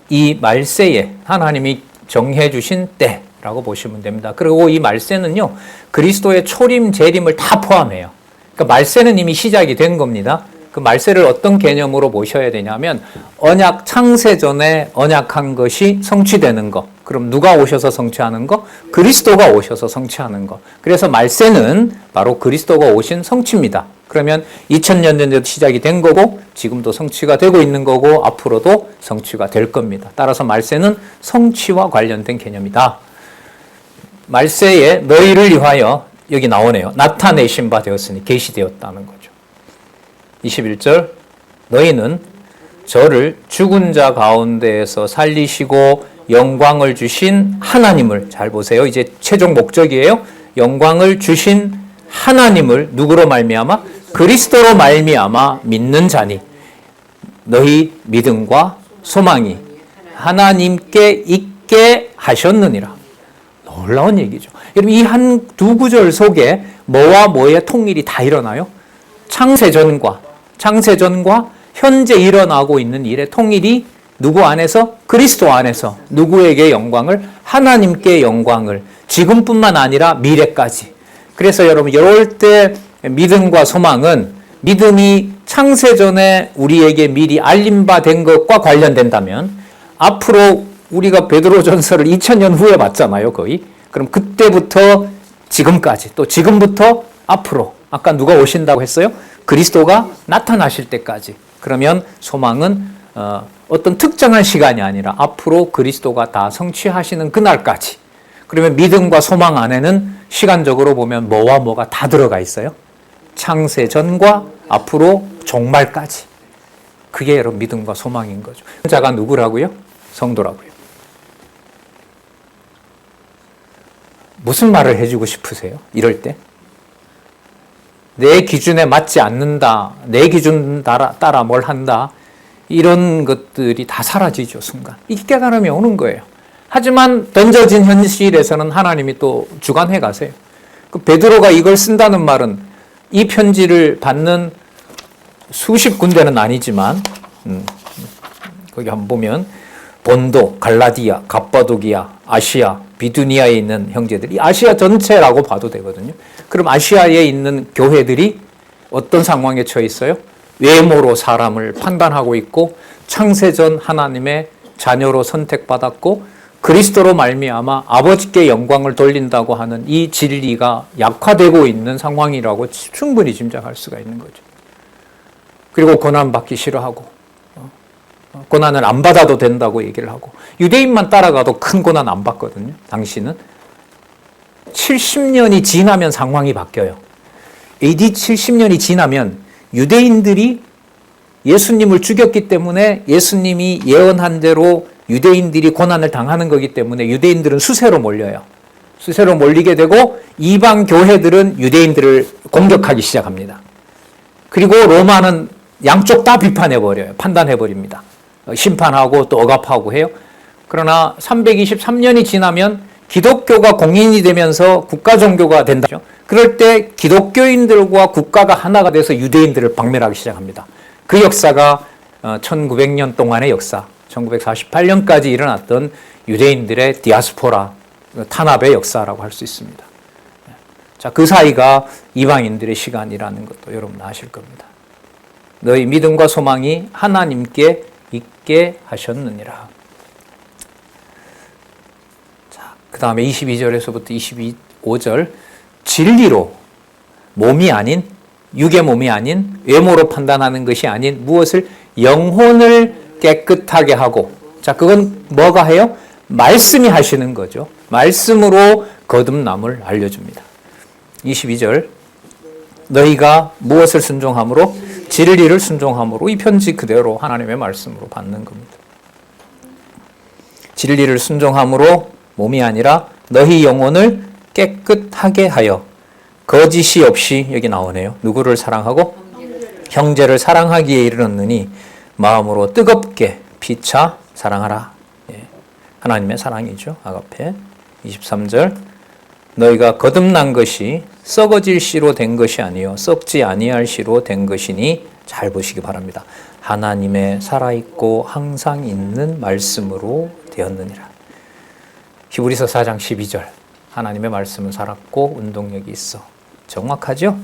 이 말세에 하나님이 정해 주신 때라고 보시면 됩니다. 그리고 이 말세는요, 그리스도의 초림, 재림을 다 포함해요. 그러니까 말세는 이미 시작이 된 겁니다. 그 말세를 어떤 개념으로 보셔야 되냐면 언약 창세 전에 언약한 것이 성취되는 거. 그럼 누가 오셔서 성취하는 거? 그리스도가 오셔서 성취하는 거. 그래서 말세는 바로 그리스도가 오신 성취입니다. 그러면 2000년 전에도 시작이 된 거고 지금도 성취가 되고 있는 거고 앞으로도 성취가 될 겁니다. 따라서 말세는 성취와 관련된 개념이다. 말세에 너희를 위하여 여기 나오네요. 나타내신 바 되었으니 계시되었다는 거죠. 21절 너희는 저를 죽은 자 가운데에서 살리시고 영광을 주신 하나님을, 잘 보세요. 이제 최종 목적이에요. 영광을 주신 하나님을 누구로 말미암아? 그리스도로 말미암아 믿는 자니 너희 믿음과 소망이 하나님께 있게 하셨느니라. 놀라운 얘기죠. 여러분 이 한 두 구절 속에 뭐와 뭐의 통일이 다 일어나요? 창세전과 현재 일어나고 있는 일의 통일이 누구 안에서? 그리스도 안에서. 누구에게 영광을? 하나님께 영광을. 지금뿐만 아니라 미래까지. 그래서 여러분 이럴 때 믿음과 소망은 믿음이 창세전에 우리에게 미리 알림받은 것과 관련된다면 앞으로 우리가 베드로전서를 2000년 후에 봤잖아요, 거의. 그럼 그때부터 지금까지, 또 지금부터 앞으로, 아까 누가 오신다고 했어요? 그리스도가 나타나실 때까지. 그러면 소망은 어떤 특정한 시간이 아니라 앞으로 그리스도가 다 성취하시는 그날까지. 그러면 믿음과 소망 안에는 시간적으로 보면 뭐와 뭐가 다 들어가 있어요. 창세 전과 앞으로 종말까지. 그게 여러분 믿음과 소망인 거죠. 자가 누구라고요? 성도라고요. 무슨 말을 해주고 싶으세요? 이럴 때? 내 기준에 맞지 않는다. 내 기준 따라 뭘 한다. 이런 것들이 다 사라지죠, 순간. 이 깨달음이 오는 거예요. 하지만 던져진 현실에서는 하나님이 또 주관해 가세요. 그 베드로가 이걸 쓴다는 말은 이 편지를 받는 수십 군데는 아니지만 거기 한번 보면 본도, 갈라디아, 갑바도기아, 아시아, 비두니아에 있는 형제들이 아시아 전체라고 봐도 되거든요. 그럼 아시아에 있는 교회들이 어떤 상황에 처해 있어요? 외모로 사람을 판단하고 있고 창세전 하나님의 자녀로 선택받았고 그리스도로 말미암아 아버지께 영광을 돌린다고 하는 이 진리가 약화되고 있는 상황이라고 충분히 짐작할 수가 있는 거죠. 그리고 고난받기 싫어하고 고난을 안 받아도 된다고 얘기를 하고 유대인만 따라가도 큰 고난 안 받거든요. 당시는 70년이 지나면 상황이 바뀌어요. AD 70년이 지나면 유대인들이 예수님을 죽였기 때문에 예수님이 예언한 대로 유대인들이 고난을 당하는 거기 때문에 유대인들은 수세로 몰려요. 수세로 몰리게 되고 이방 교회들은 유대인들을 공격하기 시작합니다. 그리고 로마는 양쪽 다 비판해버려요. 판단해버립니다. 심판하고 또 억압하고 해요. 그러나 323년이 지나면 기독교가 공인이 되면서 국가 종교가 된다. 그럴 때 기독교인들과 국가가 하나가 돼서 유대인들을 박멸하기 시작합니다. 그 역사가 1900년 동안의 역사, 1948년까지 일어났던 유대인들의 디아스포라, 탄압의 역사라고 할 수 있습니다. 자, 그 사이가 이방인들의 시간이라는 것도 여러분 아실 겁니다. 너희 믿음과 소망이 하나님께 있게 하셨느니라. 자, 그 다음에 22절에서부터 25절 진리로 몸이 아닌 육의 몸이 아닌 외모로 판단하는 것이 아닌 무엇을 영혼을 깨끗하게 하고 자 그건 뭐가 해요? 말씀이 하시는 거죠. 말씀으로 거듭남을 알려줍니다. 22절 너희가 무엇을 순종함으로? 진리를 순종함으로 이 편지 그대로 하나님의 말씀으로 받는 겁니다. 진리를 순종함으로 몸이 아니라 너희 영혼을 깨끗하게 하여 거짓이 없이 여기 나오네요. 누구를 사랑하고? 형제를 사랑하기에 이르렀느니 마음으로 뜨겁게 피차 사랑하라. 예. 하나님의 사랑이죠. 아가페. 23절 너희가 거듭난 것이 썩어질 씨로 된 것이 아니요 썩지 아니할 씨로 된 것이니 잘 보시기 바랍니다. 하나님의 살아있고 항상 있는 말씀으로 되었느니라. 히브리서 4장 12절 하나님의 말씀은 살았고 운동력이 있어. 정확하죠?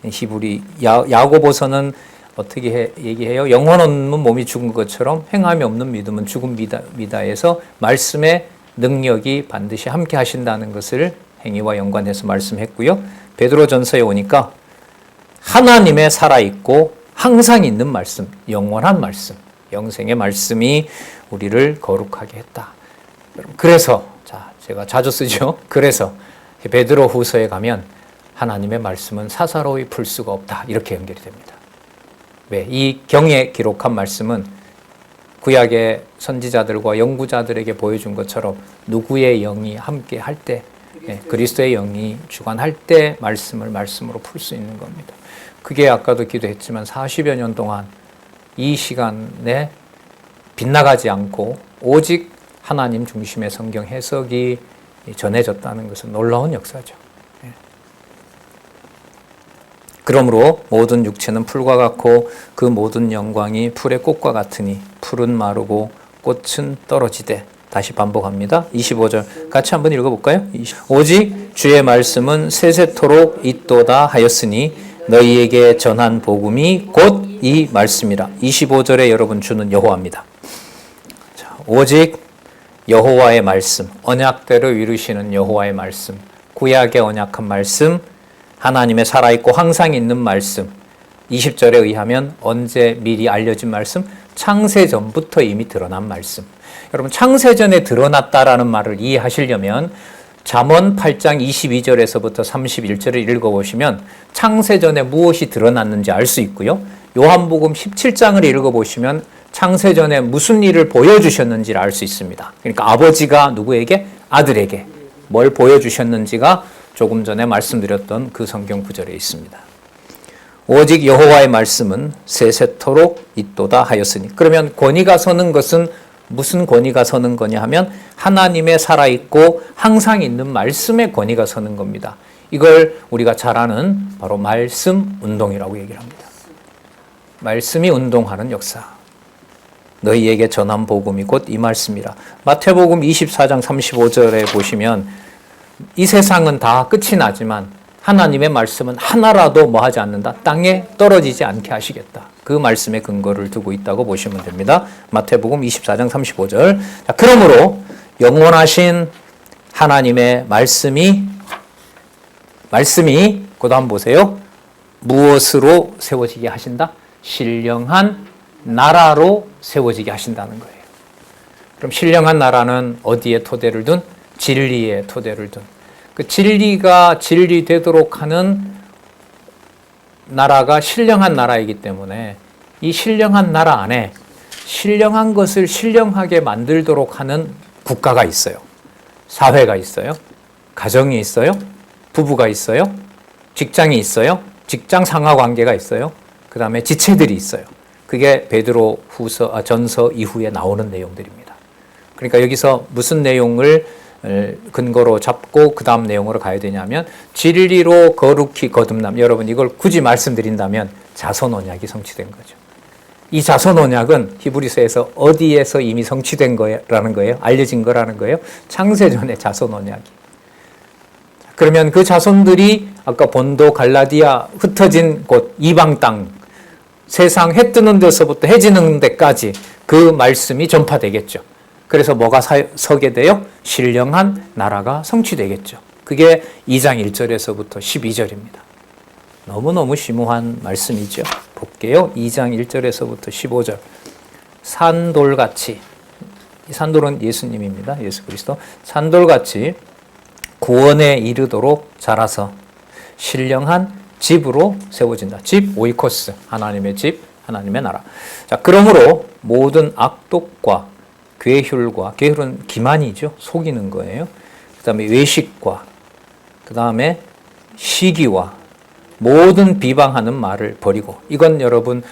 히브리 야고보서는 어떻게 얘기해요? 영혼 없는 몸이 죽은 것처럼 행함이 없는 믿음은 죽음이다에서 말씀의 능력이 반드시 함께 하신다는 것을 행위와 연관해서 말씀했고요. 베드로전서에 오니까 하나님의 살아있고 항상 있는 말씀, 영원한 말씀, 영생의 말씀이 우리를 거룩하게 했다. 그래서 제가 자주 쓰죠. 그래서 베드로 후서에 가면 하나님의 말씀은 사사로이 풀 수가 없다. 이렇게 연결이 됩니다. 왜? 이 경에 기록한 말씀은 구약의 선지자들과 연구자들에게 보여준 것처럼 누구의 영이 함께 할 때, 그리스도의 영이 주관할 때 말씀으로 풀 수 있는 겁니다. 그게 아까도 기도했지만 40여 년 동안 이 시간에 빗나가지 않고 오직 하나님 중심의 성경 해석이 전해졌다는 것은 놀라운 역사죠. 그러므로 모든 육체는 풀과 같고 그 모든 영광이 풀의 꽃과 같으니 풀은 마르고 꽃은 떨어지되. 다시 반복합니다. 25절 같이 한번 읽어볼까요? 오직 주의 말씀은 세세토록 있도다 하였으니 너희에게 전한 복음이 곧 이 말씀이라. 25절에 여러분 주는 여호와입니다. 자, 오직 여호와의 말씀, 언약대로 이루시는 여호와의 말씀, 구약의 언약한 말씀, 하나님의 살아있고 항상 있는 말씀, 20절에 의하면 언제 미리 알려진 말씀, 창세전부터 이미 드러난 말씀. 여러분 창세전에 드러났다라는 말을 이해하시려면 잠언 8장 22절에서부터 31절을 읽어보시면 창세전에 무엇이 드러났는지 알 수 있고요. 요한복음 17장을 읽어보시면 창세전에 무슨 일을 보여주셨는지를 알 수 있습니다. 그러니까 아버지가 누구에게? 아들에게 뭘 보여주셨는지가 조금 전에 말씀드렸던 그 성경 구절에 있습니다. 오직 여호와의 말씀은 세세토록 있도다 하였으니. 그러면 권위가 서는 것은 무슨 권위가 서는 거냐 하면 하나님의 살아있고 항상 있는 말씀의 권위가 서는 겁니다. 이걸 우리가 잘 아는 바로 말씀 운동이라고 얘기를 합니다. 말씀이 운동하는 역사. 너희에게 전한 복음이 곧 이 말씀이라. 마태복음 24장 35절에 보시면 이 세상은 다 끝이 나지만 하나님의 말씀은 하나라도 뭐 하지 않는다? 땅에 떨어지지 않게 하시겠다. 그 말씀에 근거를 두고 있다고 보시면 됩니다. 마태복음 24장 35절. 자, 그러므로 영원하신 하나님의 말씀이 그 다음 보세요. 무엇으로 세워지게 하신다? 신령한 나라로 세워지게 하신다는 거예요. 그럼 신령한 나라는 어디에 토대를 둔? 진리에 토대를 둔. 그 진리가 진리되도록 하는 나라가 신령한 나라이기 때문에 이 신령한 나라 안에 신령한 것을 신령하게 만들도록 하는 국가가 있어요. 사회가 있어요. 가정이 있어요. 부부가 있어요. 직장이 있어요. 직장 상하 관계가 있어요. 그 다음에 지체들이 있어요. 그게 베드로 전서 이후에 나오는 내용들입니다. 그러니까 여기서 무슨 내용을 근거로 잡고 그 다음 내용으로 가야 되냐면 진리로 거룩히 거듭남. 여러분 이걸 굳이 말씀드린다면 자선 언약이 성취된 거죠. 이 자선 언약은 히브리서에서 어디에서 이미 성취된 거라는 거예요? 알려진 거라는 거예요? 창세전의 자선 언약이. 그러면 그 자손들이 아까 본도 갈라디아 흩어진 곳 이방 땅 세상 해 뜨는 데서부터 해 지는 데까지 그 말씀이 전파되겠죠. 그래서 뭐가 서게 돼요? 신령한 나라가 성취되겠죠. 그게 2장 1절에서부터 12절입니다. 너무너무 심오한 말씀이죠. 볼게요. 2장 1절에서부터 15절. 산돌같이, 이 산돌은 예수님입니다. 예수 그리스도. 산돌같이 구원에 이르도록 자라서 신령한 집으로 세워진다. 집, 오이코스. 하나님의 집, 하나님의 나라. 자, 그러므로 모든 악독과 괴휼은 기만이죠. 속이는 거예요. 그 다음에 외식과 그 다음에 시기와 모든 비방하는 말을 버리고, 이건 여러분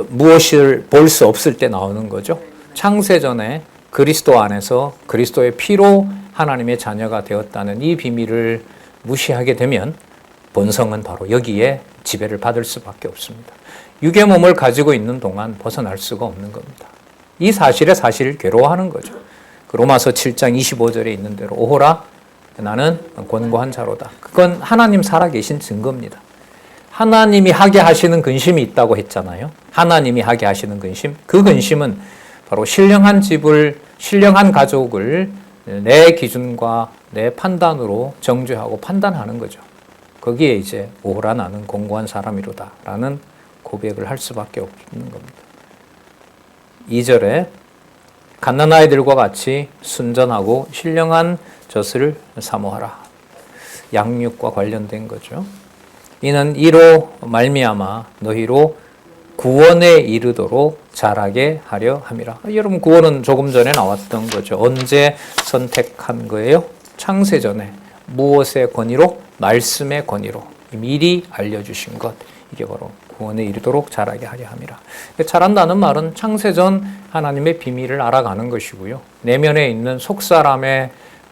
무엇을 볼 수 없을 때 나오는 거죠. 창세전에 그리스도 안에서 그리스도의 피로 하나님의 자녀가 되었다는 이 비밀을 무시하게 되면 본성은 바로 여기에 지배를 받을 수밖에 없습니다. 육의 몸을 가지고 있는 동안 벗어날 수가 없는 겁니다. 이 사실에 사실 괴로워하는 거죠. 그 로마서 7장 25절에 있는 대로 오호라 나는 권고한 자로다. 그건 하나님 살아계신 증거입니다. 하나님이 하게 하시는 근심이 있다고 했잖아요. 하나님이 하게 하시는 근심. 그 근심은 바로 신령한 집을, 신령한 가족을 내 기준과 내 판단으로 정죄하고 판단하는 거죠. 거기에 이제 오호라 나는 공고한 사람이로다 라는 고백을 할 수밖에 없는 겁니다. 2절에 갓난아이들과 같이 순전하고 신령한 젖을 사모하라. 양육과 관련된 거죠. 이는 이로 말미암아 너희로 구원에 이르도록 자라게 하려 함이라. 여러분 구원은 조금 전에 나왔던 거죠. 언제 선택한 거예요? 창세전에. 무엇의 권위로? 말씀의 권위로 미리 알려주신 것. 이게 바로 구원에 이르도록 자라게 하려 함이라. 자란다는 말은 창세전 하나님의 비밀을 알아가는 것이고요. 내면에 있는 속사람의,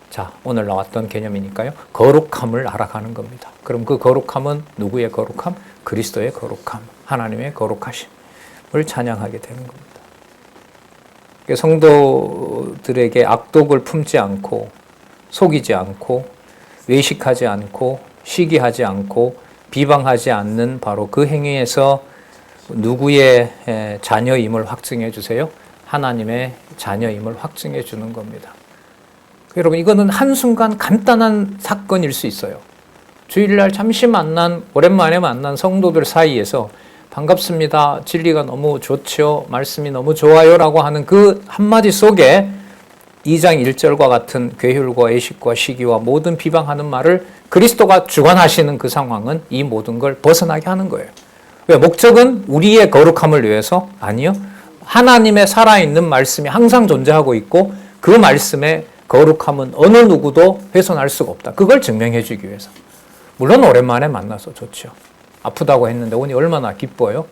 자 오늘 나왔던 개념이니까요, 거룩함을 알아가는 겁니다. 그럼 그 거룩함은 누구의 거룩함? 그리스도의 거룩함, 하나님의 거룩하심을 찬양하게 되는 겁니다. 성도들에게 악독을 품지 않고 속이지 않고 외식하지 않고 시기하지 않고 비방하지 않는 바로 그 행위에서 누구의 자녀임을 확증해 주세요? 하나님의 자녀임을 확증해 주는 겁니다. 여러분, 이거는 한순간 간단한 사건일 수 있어요. 주일날 잠시 오랜만에 만난 성도들 사이에서 반갑습니다. 진리가 너무 좋죠. 말씀이 너무 좋아요. 라고 하는 그 한마디 속에 2장 1절과 같은 괴휼과 외식과 시기와 모든 비방하는 말을 그리스도가 주관하시는 그 상황은 이 모든 걸 벗어나게 하는 거예요. 왜? 목적은 우리의 거룩함을 위해서? 아니요. 하나님의 살아있는 말씀이 항상 존재하고 있고 그 말씀의 거룩함은 어느 누구도 훼손할 수가 없다. 그걸 증명해 주기 위해서. 물론 오랜만에 만나서 좋죠. 아프다고 했는데 오니 얼마나 기뻐요?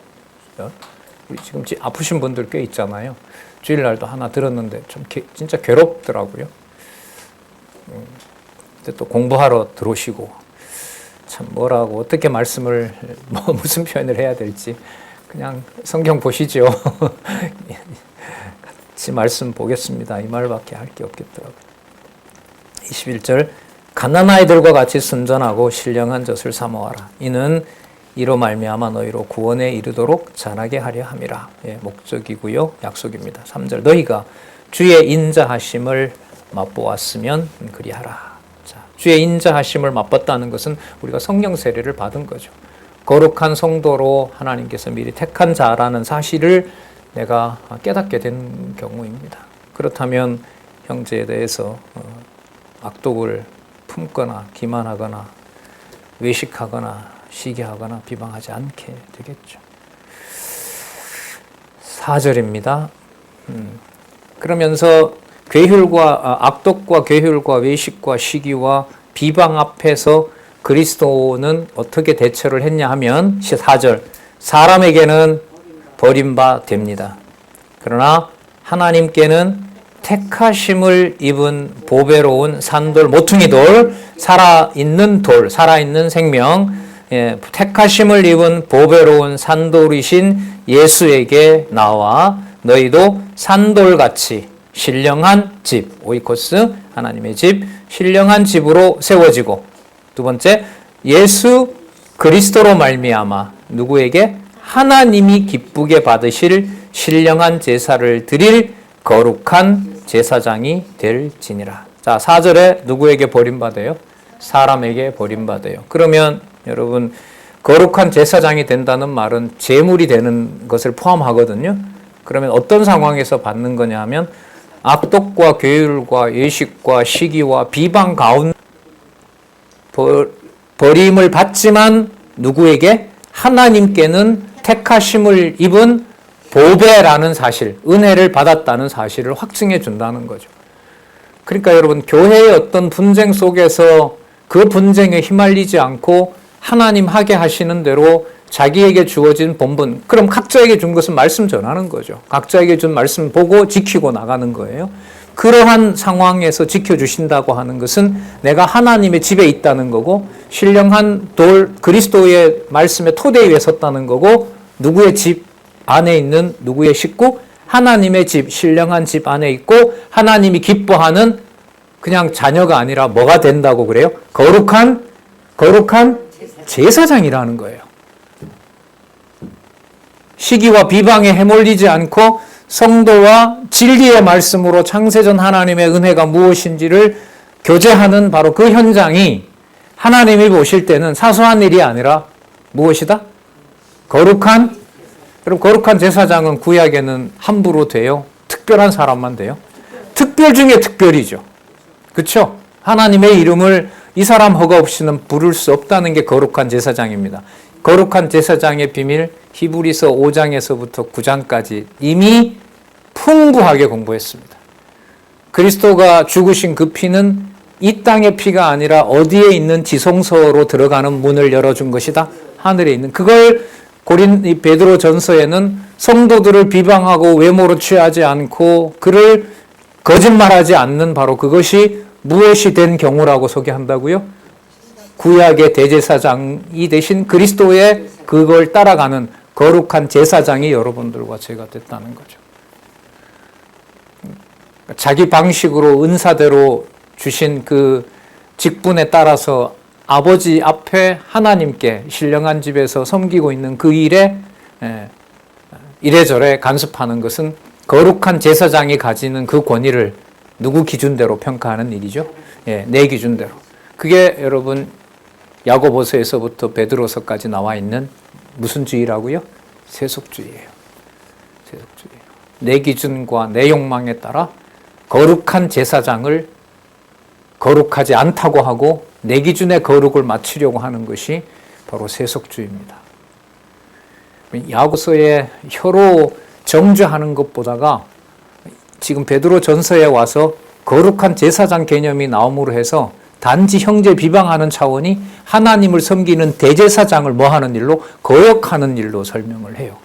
우리 지금 아프신 분들 꽤 있잖아요. 주일날도 하나 들었는데 좀 진짜 괴롭더라고요. 근데 또 공부하러 들어오시고 참 뭐라고 어떻게 말씀을 무슨 표현을 해야 될지 그냥 성경 보시죠. 같이 말씀 보겠습니다. 이 말밖에 할 게 없겠더라고요. 21절 갓난아이들과 같이 순전하고 신령한 젖을 삼아와라. 이는 이로 말미암아 너희로 구원에 이르도록 자라게 하려 함이라. 예, 목적이고요. 약속입니다. 3절 너희가 주의 인자하심을 맛보았으면 그리하라. 자, 주의 인자하심을 맛봤다는 것은 우리가 성령 세례를 받은 거죠. 거룩한 성도로 하나님께서 미리 택한 자라는 사실을 내가 깨닫게 된 경우입니다. 그렇다면 형제에 대해서 악독을 품거나 기만하거나 외식하거나 시기하거나 비방하지 않게 되겠죠. 4절입니다. 그러면서 악독과 괴휼과 외식과 시기와 비방 앞에서 그리스도는 어떻게 대처를 했냐 하면 4절 사람에게는 버림바 됩니다. 그러나 하나님께는 택하심을 입은 보배로운 산돌, 모퉁이 돌, 살아있는 생명, 택하심을 입은 보배로운 산돌이신 예수에게 나와 너희도 산돌같이 신령한 집, 오이코스, 하나님의 집, 신령한 집으로 세워지고 두 번째, 예수 그리스도로 말미암아 누구에게? 하나님이 기쁘게 받으실 신령한 제사를 드릴 거룩한 제사장이 될지니라. 자, 4절에 누구에게 버림받아요? 사람에게 버림받아요. 그러면 여러분 거룩한 제사장이 된다는 말은 제물이 되는 것을 포함하거든요. 그러면 어떤 상황에서 받는 거냐 하면 악독과 괴휼과 외식과 시기와 비방 가운데 버림을 받지만 누구에게? 하나님께는 택하심을 입은 보배라는 사실, 은혜를 받았다는 사실을 확증해 준다는 거죠. 그러니까 여러분 교회의 어떤 분쟁 속에서 그 분쟁에 휘말리지 않고 하나님 하게 하시는 대로 자기에게 주어진 본분, 그럼 각자에게 준 것은 말씀 전하는 거죠. 각자에게 준 말씀 보고 지키고 나가는 거예요. 그러한 상황에서 지켜주신다고 하는 것은 내가 하나님의 집에 있다는 거고 신령한 돌 그리스도의 말씀의 토대 위에 섰다는 거고 누구의 집 안에 있는 누구의 식구? 하나님의 집, 신령한 집 안에 있고 하나님이 기뻐하는 그냥 자녀가 아니라 뭐가 된다고 그래요? 거룩한 제사장이라는 거예요. 시기와 비방에 해몰리지 않고 성도와 진리의 말씀으로 창세전 하나님의 은혜가 무엇인지를 교제하는 바로 그 현장이 하나님이 보실 때는 사소한 일이 아니라 무엇이다? 여러분 거룩한 제사장은 구약에는 함부로 돼요? 특별한 사람만 돼요? 특별 중에 특별이죠. 그렇죠? 하나님의 이름을 이 사람 허가 없이는 부를 수 없다는 게 거룩한 제사장입니다. 거룩한 제사장의 비밀 히브리서 5장에서부터 9장까지 이미 풍부하게 공부했습니다. 그리스도가 죽으신 그 피는 이 땅의 피가 아니라 어디에 있는 지성소로 들어가는 문을 열어준 것이다. 하늘에 있는 그걸 베드로 전서에는 성도들을 비방하고 외모로 취하지 않고 그를 거짓말하지 않는 바로 그것이 무엇이 된 경우라고 소개한다고요? 구약의 대제사장이 되신 그리스도의 그걸 따라가는 거룩한 제사장이 여러분들과 제가 됐다는 거죠. 자기 방식으로 은사대로 주신 그 직분에 따라서 아버지 앞에 하나님께 신령한 집에서 섬기고 있는 그 일에 이래저래 간섭하는 것은 거룩한 제사장이 가지는 그 권위를 누구 기준대로 평가하는 일이죠? 내 기준대로. 그게 여러분 야고보서에서부터 베드로서까지 나와 있는 무슨 주의라고요? 세속주의예요. 세속주의. 내 기준과 내 욕망에 따라 거룩한 제사장을 거룩하지 않다고 하고 내 기준의 거룩을 맞추려고 하는 것이 바로 세속주의입니다. 야고보서에 혀로 정죄하는 것보다가 지금 베드로 전서에 와서 거룩한 제사장 개념이 나옴으로 해서 단지 형제 비방하는 차원이 하나님을 섬기는 대제사장을 뭐 하는 일로? 거역하는 일로 설명을 해요.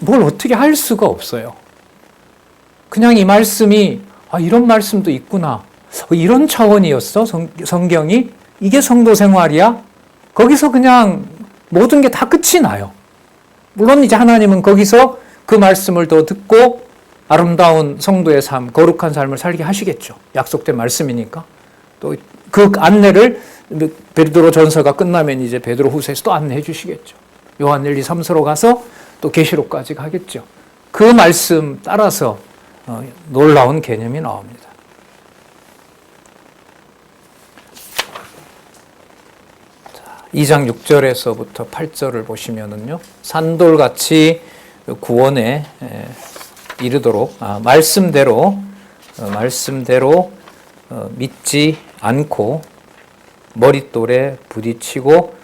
뭘 어떻게 할 수가 없어요. 그냥 이 말씀이 이런 말씀도 있구나. 이런 차원이었어? 성경이? 이게 성도 생활이야? 거기서 그냥 모든 게 다 끝이 나요. 물론 이제 하나님은 거기서 그 말씀을 더 듣고 아름다운 성도의 삶, 거룩한 삶을 살게 하시겠죠. 약속된 말씀이니까. 또 그 안내를 베드로 전서가 끝나면 이제 베드로 후서에서 또 안내해 주시겠죠. 요한 1, 2, 3서로 가서 또 계시록까지 가겠죠. 그 말씀 따라서 놀라운 개념이 나옵니다. 2장 6절에서부터 8절을 보시면은요, 산돌같이 구원에 이르도록 말씀대로 믿지 않고 머릿돌에 부딪히고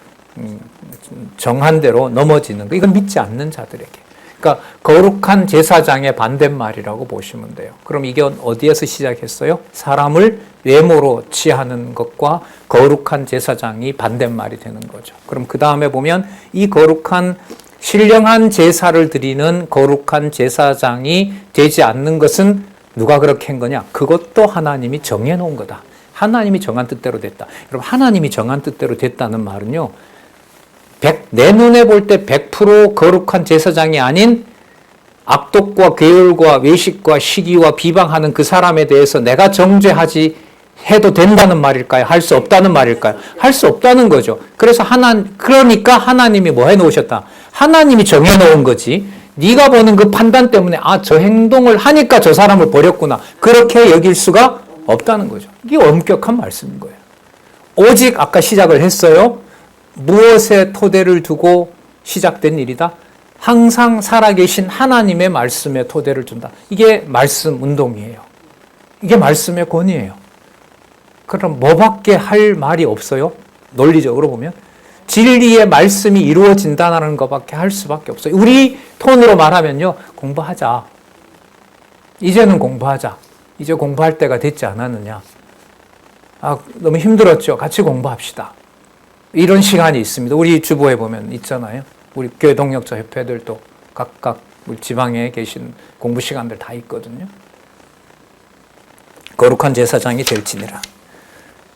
정한 대로 넘어지는 거, 이건 믿지 않는 자들에게. 그러니까 거룩한 제사장의 반대말이라고 보시면 돼요. 그럼 이게 어디에서 시작했어요? 사람을 외모로 취하는 것과 거룩한 제사장이 반대말이 되는 거죠. 그럼 그 다음에 보면 이 거룩한 신령한 제사를 드리는 거룩한 제사장이 되지 않는 것은 누가 그렇게 한 거냐? 그것도 하나님이 정해놓은 거다. 하나님이 정한 뜻대로 됐다. 여러분, 하나님이 정한 뜻대로 됐다는 말은요, 내 눈에 볼 때 100% 거룩한 제사장이 아닌 악독과 괴율과 외식과 시기와 비방하는 그 사람에 대해서 내가 정죄하지 해도 된다는 말일까요? 할 수 없다는 말일까요? 할 수 없다는 거죠. 그래서 그러니까 하나님이 뭐 해놓으셨다? 하나님이 정해놓은 거지. 네가 보는 그 판단 때문에 저 행동을 하니까 저 사람을 버렸구나. 그렇게 여길 수가 없다는 거죠. 이게 엄격한 말씀인 거예요. 오직 아까 시작을 했어요. 무엇에 토대를 두고 시작된 일이다? 항상 살아계신 하나님의 말씀에 토대를 둔다. 이게 말씀 운동이에요. 이게 말씀의 권위예요. 그럼 뭐밖에 할 말이 없어요? 논리적으로 보면 진리의 말씀이 이루어진다는 것밖에 할 수밖에 없어요. 우리 톤으로 말하면요, 공부하자. 이제는 공부하자. 이제 공부할 때가 됐지 않았느냐. 너무 힘들었죠. 같이 공부합시다. 이런 시간이 있습니다. 우리 주보에 보면 있잖아요. 우리 교회 동역자 협회들도 각각 우리 지방에 계신 공부 시간들 다 있거든요. 거룩한 제사장이 될지니라.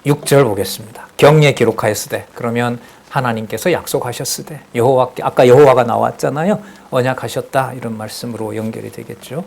6절 보겠습니다. 경례 기록하였으되, 그러면 하나님께서 약속하셨으되, 아까 여호와가 나왔잖아요. 언약하셨다, 이런 말씀으로 연결이 되겠죠.